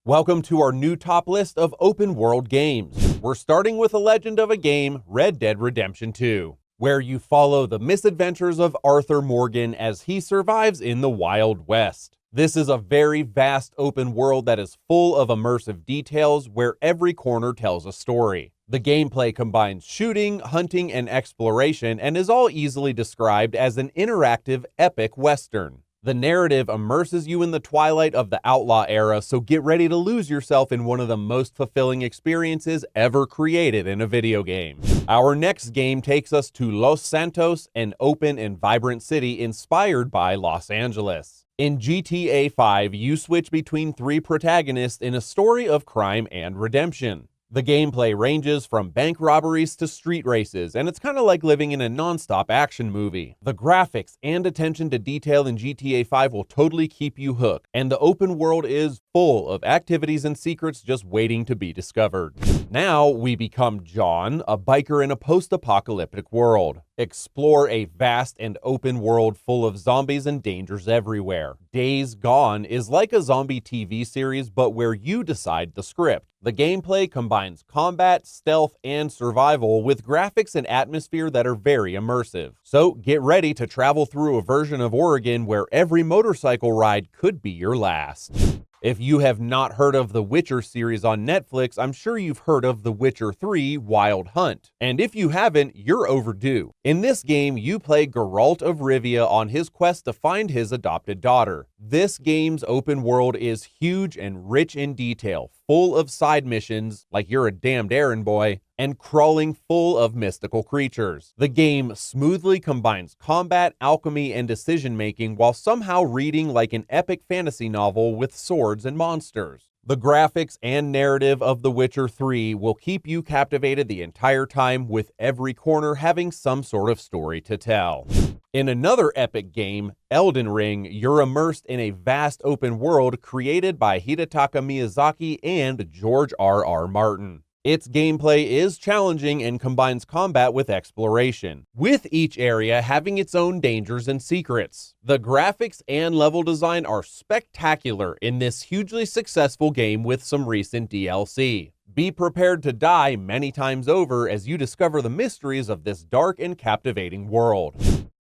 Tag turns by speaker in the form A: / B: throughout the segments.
A: Welcome to our new top list of open world games. We're starting with a legend of a game, Red Dead Redemption 2, where you follow the misadventures of Arthur Morgan as he survives in the Wild West. This is a very vast open world that is full of immersive details where every corner tells a story. The gameplay combines shooting, hunting, and exploration and is all easily described as an interactive epic western. The narrative immerses you in the twilight of the outlaw era, so get ready to lose yourself in one of the most fulfilling experiences ever created in a video game. Our next game takes us to Los Santos, an open and vibrant city inspired by Los Angeles. In GTA 5, you switch between three protagonists in a story of crime and redemption. The gameplay ranges from bank robberies to street races, and it's kind of like living in a non-stop action movie. The graphics and attention to detail in GTA 5 will totally keep you hooked, and the open world is full of activities and secrets just waiting to be discovered. Now we become John, a biker in a post-apocalyptic world. Explore a vast and open world full of zombies and dangers everywhere. Days Gone is like a zombie TV series, but where you decide the script. The gameplay combines combat, stealth, and survival with graphics and atmosphere that are very immersive. So get ready to travel through a version of Oregon where every motorcycle ride could be your last. If you have not heard of the Witcher series on Netflix, I'm sure you've heard of The Witcher 3 Wild Hunt. And if you haven't, you're overdue. In this game, you play Geralt of Rivia on his quest to find his adopted daughter. This game's open world is huge and rich in detail, full of side missions, like you're a damned errand boy, and crawling full of mystical creatures. The game smoothly combines combat, alchemy, and decision-making while somehow reading like an epic fantasy novel with swords and monsters. The graphics and narrative of The Witcher 3 will keep you captivated the entire time, with every corner having some sort of story to tell. In another epic game, Elden Ring, you're immersed in a vast open world created by Hidetaka Miyazaki and George R.R. Martin. Its gameplay is challenging and combines combat with exploration, with each area having its own dangers and secrets. The graphics and level design are spectacular in this hugely successful game with some recent DLC. Be prepared to die many times over as you discover the mysteries of this dark and captivating world.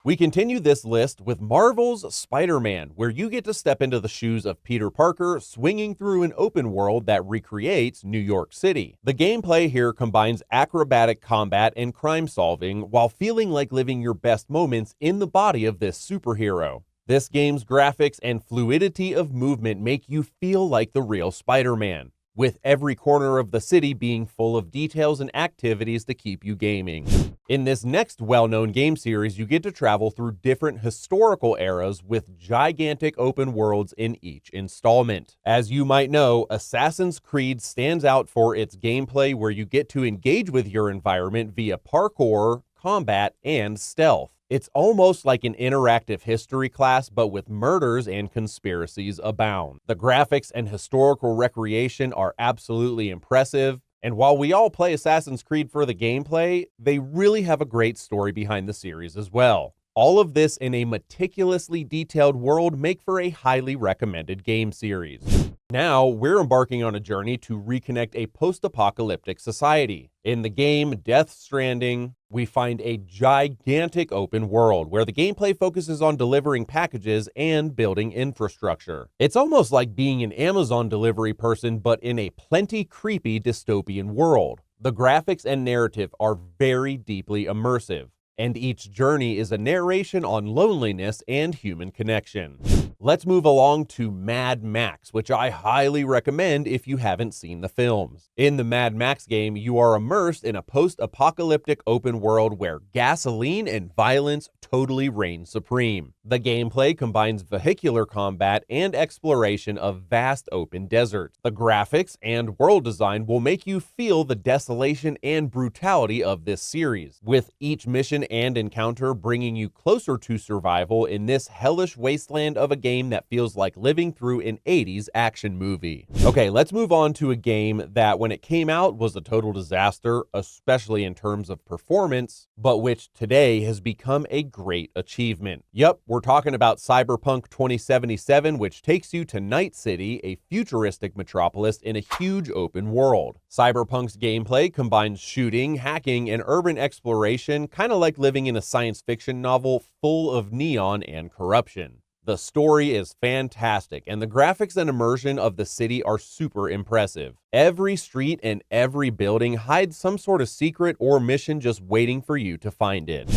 A: We continue this list with Marvel's Spider-Man, where you get to step into the shoes of Peter Parker, swinging through an open world that recreates New York City. The gameplay here combines acrobatic combat and crime solving while feeling like living your best moments in the body of this superhero. This game's graphics and fluidity of movement make you feel like the real Spider-Man, with every corner of the city being full of details and activities to keep you gaming. In this next well-known game series, you get to travel through different historical eras with gigantic open worlds in each installment. As you might know, Assassin's Creed stands out for its gameplay where you get to engage with your environment via parkour, combat, and stealth. It's almost like an interactive history class, but with murders and conspiracies abound. The graphics and historical recreation are absolutely impressive, and while we all play Assassin's Creed for the gameplay, they really have a great story behind the series as well. All of this in a meticulously detailed world make for a highly recommended game series. Now, we're embarking on a journey to reconnect a post-apocalyptic society. In the game Death Stranding, we find a gigantic open world where the gameplay focuses on delivering packages and building infrastructure. It's almost like being an Amazon delivery person, but in a plenty creepy dystopian world. The graphics and narrative are very deeply immersive, and each journey is a narration on loneliness and human connection. Let's move along to Mad Max, which I highly recommend if you haven't seen the films. In the Mad Max game, you are immersed in a post-apocalyptic open world where gasoline and violence totally reign supreme. The gameplay combines vehicular combat and exploration of vast open deserts. The graphics and world design will make you feel the desolation and brutality of this series, with each mission and encounter bringing you closer to survival in this hellish wasteland of a game that feels like living through an 80s action movie. Okay, let's move on to a game that when it came out was a total disaster, especially in terms of performance, but which today has become a great achievement. Yep, we're talking about Cyberpunk 2077, which takes you to Night City, a futuristic metropolis in a huge open world. Cyberpunk's gameplay combines shooting, hacking, and urban exploration, kind of like living in a science fiction novel full of neon and corruption. The story is fantastic, and the graphics and immersion of the city are super impressive. Every street and every building hides some sort of secret or mission just waiting for you to find it.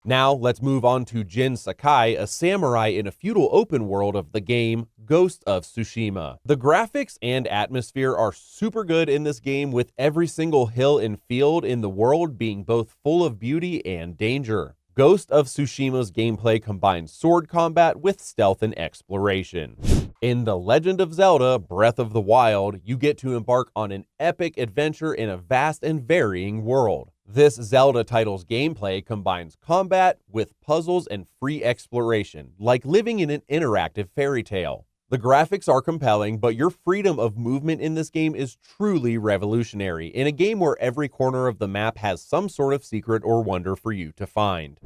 A: Now, let's move on to Jin Sakai, a samurai in a feudal open world of the game Ghost of Tsushima. The graphics and atmosphere are super good in this game, with every single hill and field in the world being both full of beauty and danger. Ghost of Tsushima's gameplay combines sword combat with stealth and exploration. In The Legend of Zelda Breath of the Wild, you get to embark on an epic adventure in a vast and varying world. This Zelda title's gameplay combines combat with puzzles and free exploration, like living in an interactive fairy tale. The graphics are compelling, but your freedom of movement in this game is truly revolutionary, in a game where every corner of the map has some sort of secret or wonder for you to find.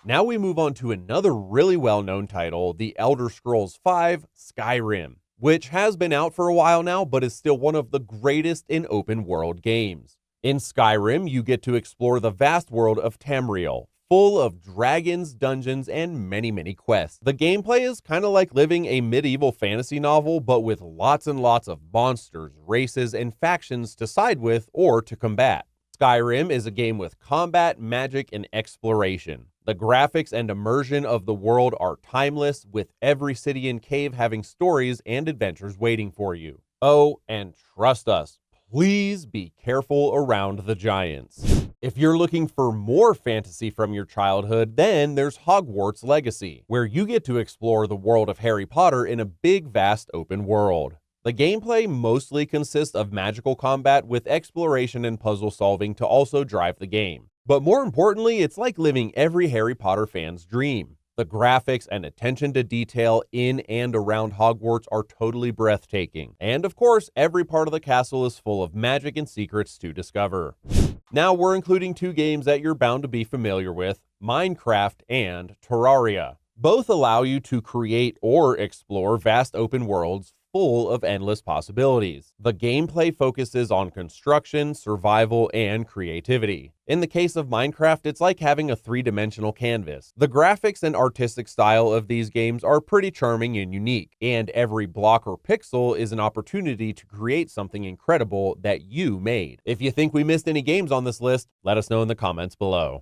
A: Now we move on to another really well-known title, The Elder Scrolls V: Skyrim, which has been out for a while now, but is still one of the greatest in open-world games. In Skyrim, you get to explore the vast world of Tamriel, full of dragons, dungeons, and many quests. The gameplay is kind of like living a medieval fantasy novel, but with lots and lots of monsters, races, and factions to side with or to combat. Skyrim is a game with combat, magic, and exploration. The graphics and immersion of the world are timeless, with every city and cave having stories and adventures waiting for you. Oh, and trust us, please be careful around the giants. If you're looking for more fantasy from your childhood, then there's Hogwarts Legacy, where you get to explore the world of Harry Potter in a big, vast open world. The gameplay mostly consists of magical combat with exploration and puzzle solving to also drive the game. But more importantly, it's like living every Harry Potter fan's dream. The graphics and attention to detail in and around Hogwarts are totally breathtaking. And of course, every part of the castle is full of magic and secrets to discover. Now we're including two games that you're bound to be familiar with, Minecraft and Terraria. Both allow you to create or explore vast open worlds full of endless possibilities. The gameplay focuses on construction, survival, and creativity. In the case of Minecraft, it's like having a three-dimensional canvas. The graphics and artistic style of these games are pretty charming and unique, and every block or pixel is an opportunity to create something incredible that you made. If you think we missed any games on this list, let us know in the comments below.